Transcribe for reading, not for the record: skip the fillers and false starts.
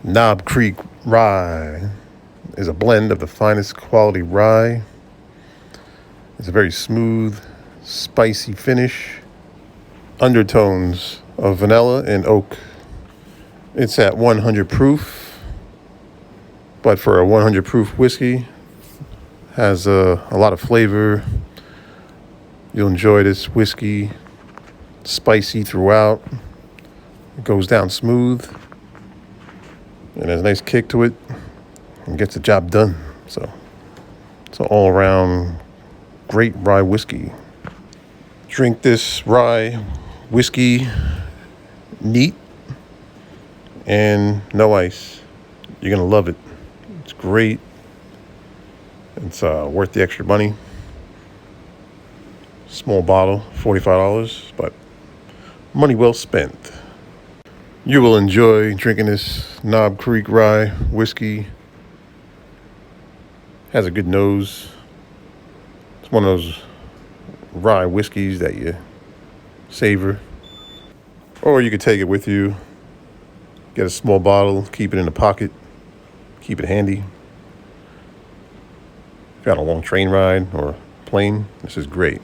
Knob Creek Rye is a blend of the finest quality rye. It's a very smooth, spicy finish, undertones of vanilla and oak. It's at 100 proof, but for a 100 proof whiskey, has a lot of flavor. You'll enjoy this whiskey, spicy throughout. It goes down smooth, and has a nice kick to it, and gets the job done. So it's an all-around great rye whiskey. Drink this rye whiskey neat and no ice. You're gonna love it. It's great. It's worth the extra money. Small bottle, $45, but money well spent. You will enjoy drinking this Knob Creek Rye whiskey. Has a good nose. It's one of those rye whiskeys that you savor. Or you could take it with you. Get a small bottle, keep it in the pocket, keep it handy. If you're on a long train ride or plane, this is great.